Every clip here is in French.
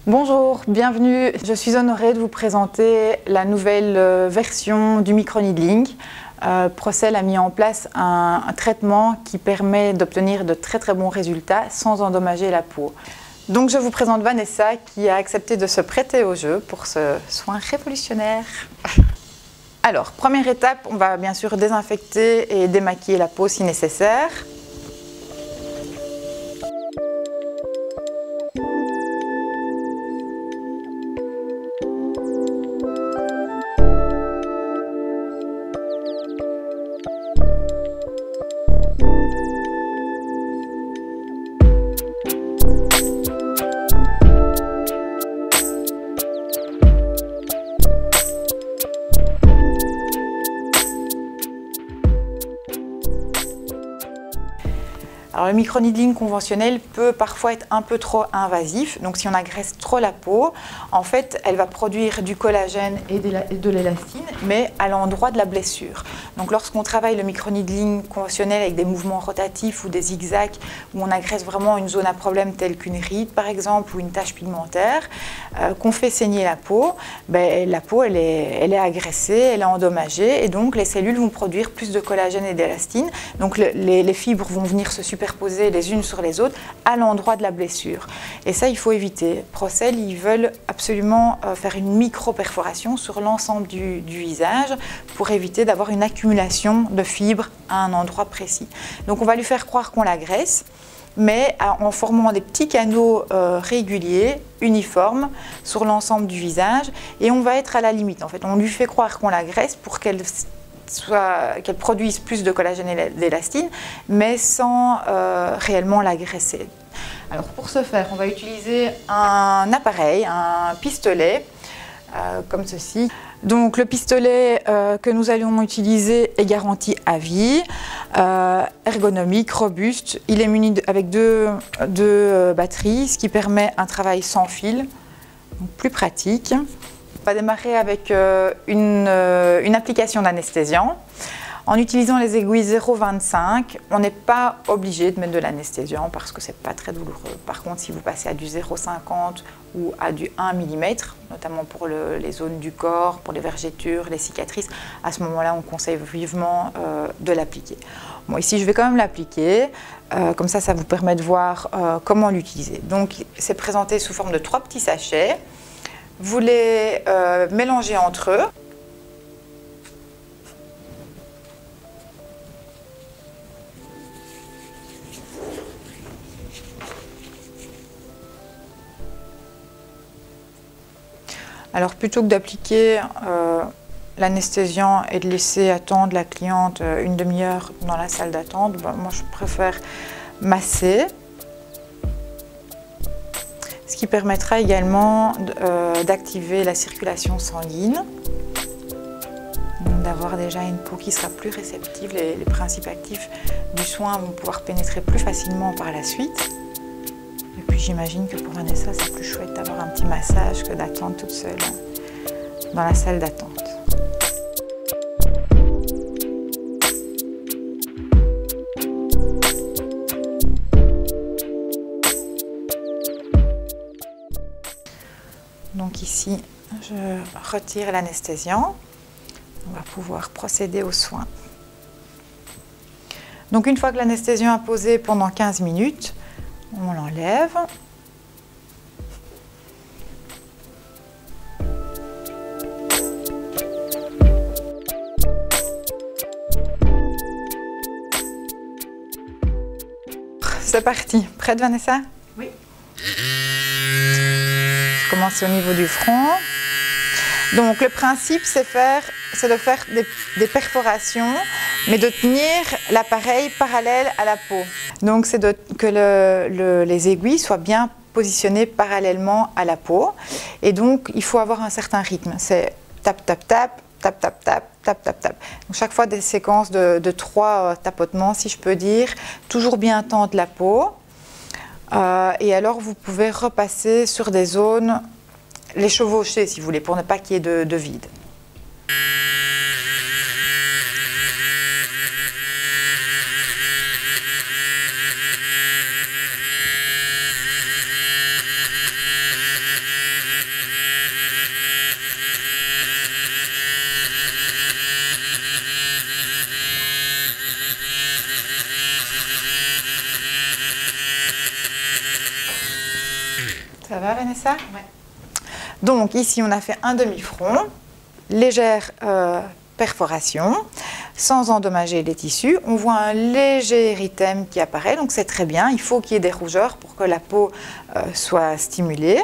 Bonjour, bienvenue. Je suis honorée de vous présenter la nouvelle version du microneedling. Procel a mis en place un traitement qui permet d'obtenir de très bons résultats sans endommager la peau. Donc je vous présente Vanessa qui a accepté de se prêter au jeu pour ce soin révolutionnaire. Alors, première étape, on va bien sûr désinfecter et démaquiller la peau si nécessaire. Alors, le microneedling conventionnel peut parfois être un peu trop invasif, donc si on agresse trop la peau, en fait, elle va produire du collagène et de l'élastine, mais à l'endroit de la blessure. Donc lorsqu'on travaille le microneedling conventionnel avec des mouvements rotatifs ou des zigzags, où on agresse vraiment une zone à problème telle qu'une ride par exemple, ou une tache pigmentaire, qu'on fait saigner la peau, la peau elle est agressée, elle est endommagée, et donc les cellules vont produire plus de collagène et d'élastine, donc les fibres vont venir se superposer les unes sur les autres à l'endroit de la blessure. Et ça, il faut éviter. Procel, ils veulent absolument faire une micro-perforation sur l'ensemble du visage pour éviter d'avoir une accumulation de fibres à un endroit précis. Donc on va lui faire croire qu'on l'agresse, mais en formant des petits canaux réguliers, uniformes, sur l'ensemble du visage, et on va être à la limite. En fait, on lui fait croire qu'on l'agresse pour qu'elle produise plus de collagène et d'élastine, mais sans réellement l'agresser. Alors pour ce faire, on va utiliser un appareil, un pistolet, comme ceci. Donc le pistolet que nous allons utiliser est garanti à vie, ergonomique, robuste. Il est muni avec deux batteries, ce qui permet un travail sans fil, donc plus pratique. On va démarrer avec une application d'anesthésiant. En utilisant les aiguilles 0,25, on n'est pas obligé de mettre de l'anesthésiant parce que ce n'est pas très douloureux. Par contre, si vous passez à du 0,50 ou à du 1 mm, notamment pour les zones du corps, pour les vergetures, les cicatrices, à ce moment-là, on conseille vivement de l'appliquer. Bon, ici, je vais quand même l'appliquer, comme ça vous permet de voir comment l'utiliser. Donc, c'est présenté sous forme de 3 petits sachets. Vous les mélangez entre eux. Alors plutôt que d'appliquer l'anesthésiant et de laisser attendre la cliente une demi-heure dans la salle d'attente, moi je préfère masser. Ce qui permettra également d'activer la circulation sanguine, d'avoir déjà une peau qui sera plus réceptive. Les principes actifs du soin vont pouvoir pénétrer plus facilement par la suite. Et puis j'imagine que pour Vanessa, c'est plus chouette d'avoir un petit massage que d'attendre toute seule dans la salle d'attente. Donc ici, je retire l'anesthésiant. On va pouvoir procéder aux soins. Donc une fois que l'anesthésiant a posé pendant 15 minutes, on l'enlève. C'est parti. Prête, Vanessa? Oui. Je commence au niveau du front. Donc le principe, c'est de faire des perforations, mais de tenir l'appareil parallèle à la peau. Donc c'est que les aiguilles soient bien positionnées parallèlement à la peau. Et donc il faut avoir un certain rythme. C'est tap, tap, tap, tap, tap, tap, tap, tap, tap. Donc chaque fois des séquences de 3 tapotements, si je peux dire. Toujours bien tendre la peau. Et alors vous pouvez repasser sur des zones, les chevaucher si vous voulez, pour ne pas qu'il y ait de vide. Ça va, Vanessa? Ouais. Donc ici, on a fait un demi-front, légère perforation, sans endommager les tissus. On voit un léger érythème qui apparaît, donc c'est très bien. Il faut qu'il y ait des rougeurs pour que la peau soit stimulée.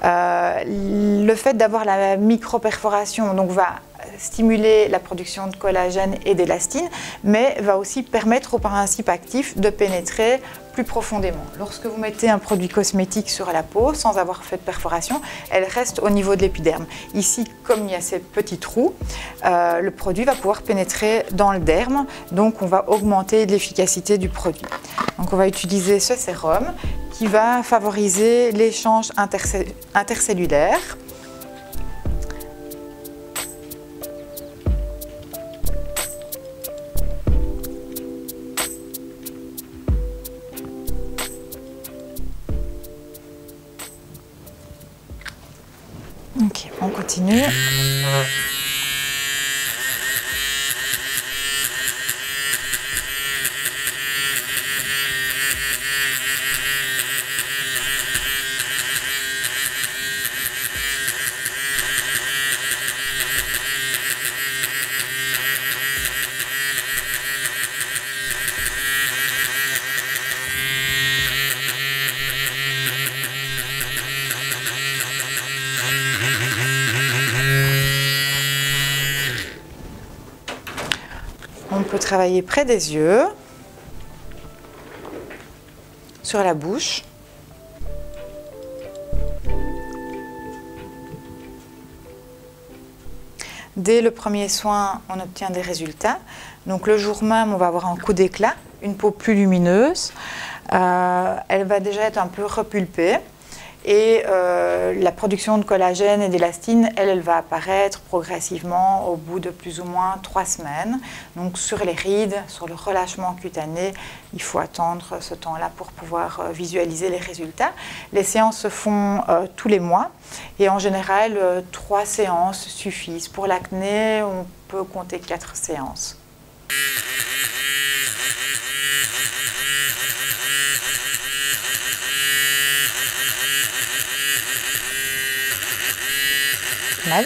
Le fait d'avoir la micro-perforation donc, va stimuler la production de collagène et d'élastine, mais va aussi permettre au principe actif de pénétrer plus profondément. Lorsque vous mettez un produit cosmétique sur la peau sans avoir fait de perforation, elle reste au niveau de l'épiderme. Ici, comme il y a ces petits trous, le produit va pouvoir pénétrer dans le derme, donc on va augmenter l'efficacité du produit. Donc on va utiliser ce sérum qui va favoriser l'échange intercellulaire. Ok, on continue. On peut travailler près des yeux, sur la bouche. Dès le premier soin, on obtient des résultats. Donc le jour même, on va avoir un coup d'éclat, une peau plus lumineuse. Elle va déjà être un peu repulpée. Et la production de collagène et d'élastine, elle va apparaître progressivement au bout de plus ou moins 3 semaines. Donc sur les rides, sur le relâchement cutané, il faut attendre ce temps-là pour pouvoir visualiser les résultats. Les séances se font tous les mois et en général, 3 séances suffisent. Pour l'acné, on peut compter 4 séances. Mal.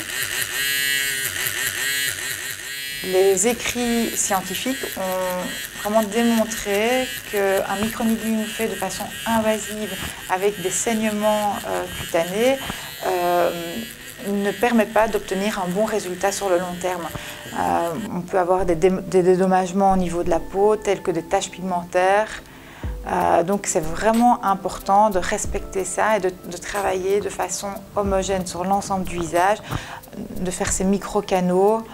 Les écrits scientifiques ont vraiment démontré qu'un microneedling fait de façon invasive avec des saignements cutanés ne permet pas d'obtenir un bon résultat sur le long terme. On peut avoir des dédommagements au niveau de la peau tels que des taches pigmentaires. Donc c'est vraiment important de respecter ça et de travailler de façon homogène sur l'ensemble du visage, de faire ces micro-canaux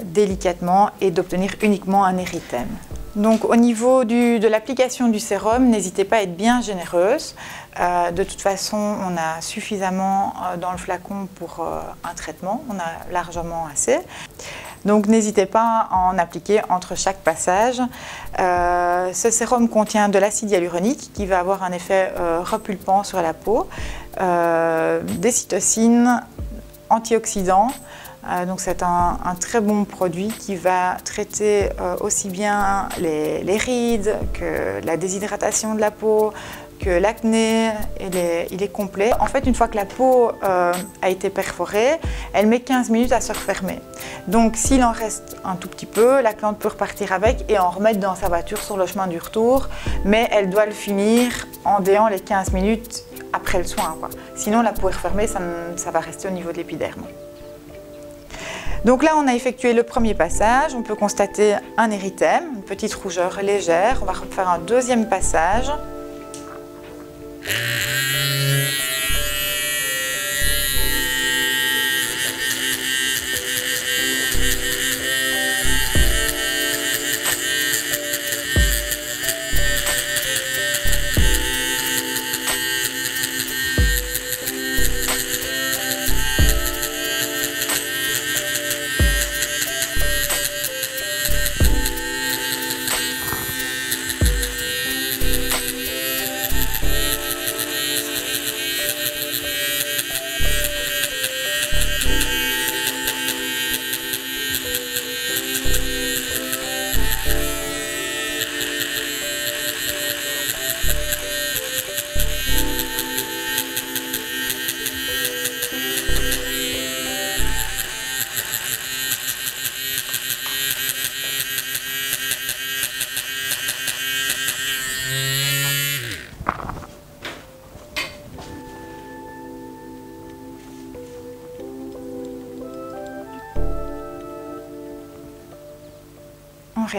délicatement et d'obtenir uniquement un érythème. Donc au niveau de l'application du sérum, n'hésitez pas à être bien généreuse. De toute façon, on a suffisamment dans le flacon pour un traitement, on a largement assez. Donc n'hésitez pas à en appliquer entre chaque passage. Ce sérum contient de l'acide hyaluronique qui va avoir un effet repulpant sur la peau, des cytocines, antioxydants. Donc c'est un très bon produit qui va traiter aussi bien les rides que la déshydratation de la peau, que l'acné, il est complet. En fait, une fois que la peau a été perforée, elle met 15 minutes à se refermer. Donc s'il en reste un tout petit peu, la cliente peut repartir avec et en remettre dans sa voiture sur le chemin du retour, mais elle doit le finir en déant les 15 minutes après le soin, quoi. Sinon la peau est refermée, ça va rester au niveau de l'épiderme. Donc là, on a effectué le premier passage, on peut constater un érythème, une petite rougeur légère. On va refaire un deuxième passage.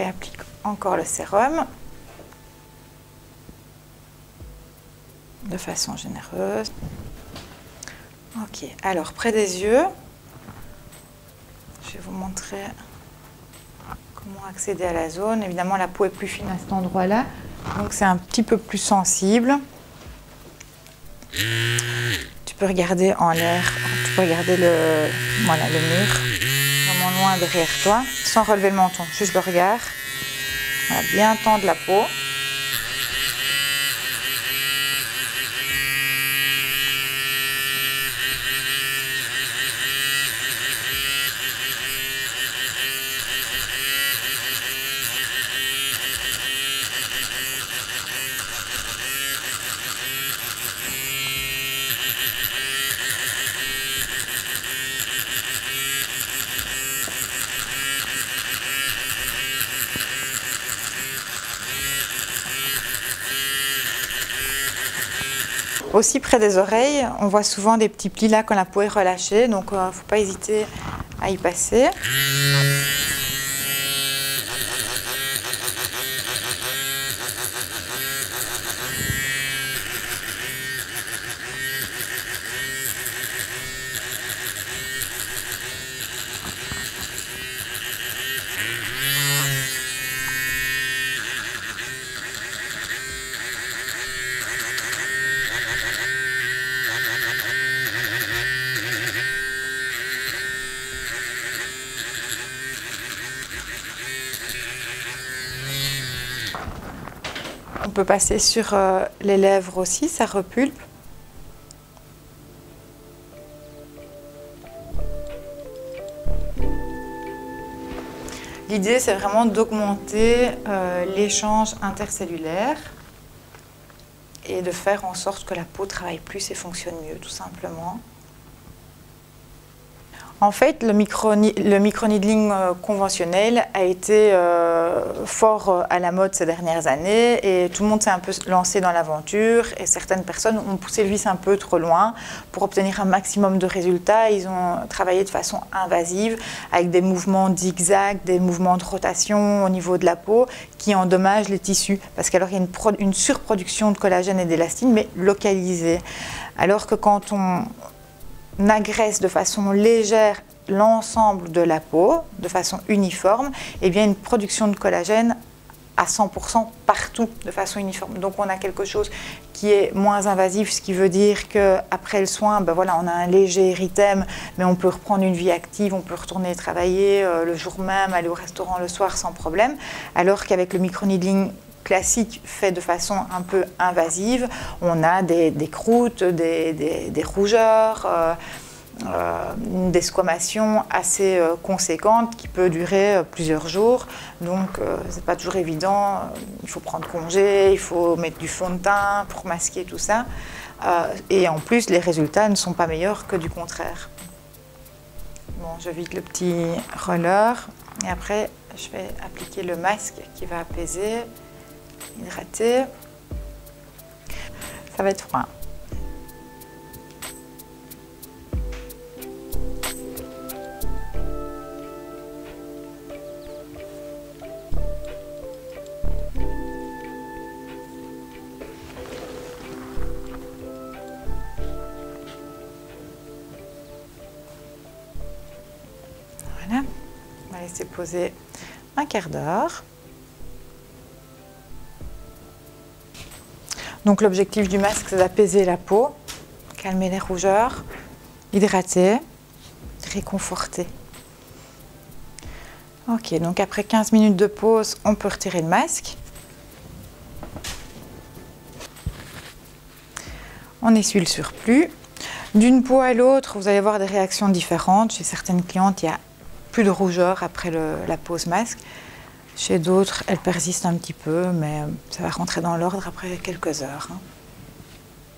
réapplique encore le sérum de façon généreuse. Ok, alors près des yeux, je vais vous montrer comment accéder à la zone. Évidemment, la peau est plus fine à cet endroit-là, donc c'est un petit peu plus sensible. Tu peux regarder en l'air, tu peux regarder le mur, vraiment loin derrière toi, sans relever le menton, juste le regard. Voilà, bien tendre la peau. Aussi près des oreilles, on voit souvent des petits plis là quand la peau est relâchée, donc il ne faut pas hésiter à y passer. On peut passer sur les lèvres aussi, ça repulpe. L'idée, c'est vraiment d'augmenter l'échange intercellulaire et de faire en sorte que la peau travaille plus et fonctionne mieux, tout simplement. En fait, le microneedling conventionnel a été fort à la mode ces dernières années et tout le monde s'est un peu lancé dans l'aventure et certaines personnes ont poussé le vice un peu trop loin pour obtenir un maximum de résultats. Ils ont travaillé de façon invasive avec des mouvements zigzag, des mouvements de rotation au niveau de la peau qui endommagent les tissus parce qu'alors il y a une surproduction de collagène et d'élastine mais localisée. Alors que quand on agresse de façon légère l'ensemble de la peau, de façon uniforme, et bien une production de collagène à 100% partout, de façon uniforme. Donc on a quelque chose qui est moins invasif, ce qui veut dire qu'après le soin, ben voilà, on a un léger érythème, mais on peut reprendre une vie active, on peut retourner travailler le jour même, aller au restaurant le soir sans problème, alors qu'avec le microneedling classique fait de façon un peu invasive, on a des croûtes, des rougeurs, une desquamation assez conséquente qui peut durer plusieurs jours. Donc c'est pas toujours évident, il faut prendre congé, il faut mettre du fond de teint pour masquer tout ça. Et en plus, les résultats ne sont pas meilleurs que du contraire. Bon, je vide le petit roller et après je vais appliquer le masque qui va apaiser, hydrater. Ça va être froid. Voilà, on va laisser poser un quart d'heure. Donc l'objectif du masque, c'est d'apaiser la peau, calmer les rougeurs, hydrater, réconforter. Ok, donc après 15 minutes de pause, on peut retirer le masque. On essuie le surplus. D'une peau à l'autre, vous allez avoir des réactions différentes. Chez certaines clientes, il y a plus de rougeur après la pose masque. Chez d'autres, elle persiste un petit peu, mais ça va rentrer dans l'ordre après quelques heures.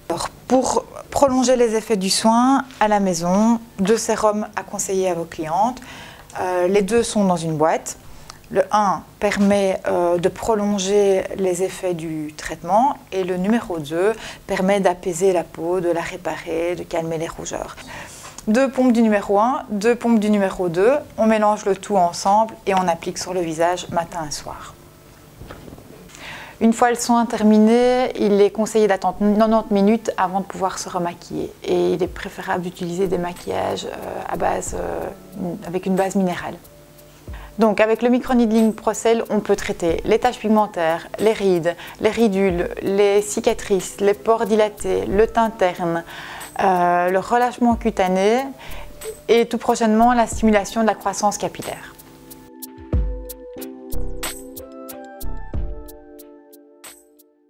Alors, pour prolonger les effets du soin à la maison, 2 sérums à conseiller à vos clientes. Les 2 sont dans une boîte. Le 1 permet de prolonger les effets du traitement et le numéro 2 permet d'apaiser la peau, de la réparer, de calmer les rougeurs. 2 pompes du numéro 1, 2 pompes du numéro 2. On mélange le tout ensemble et on applique sur le visage matin et soir. Une fois le soin terminé, il est conseillé d'attendre 90 minutes avant de pouvoir se remaquiller. Et il est préférable d'utiliser des maquillages avec une base minérale. Donc avec le microneedling Procel, on peut traiter les taches pigmentaires, les rides, les ridules, les cicatrices, les pores dilatés, le teint terne, le relâchement cutané et tout prochainement la stimulation de la croissance capillaire.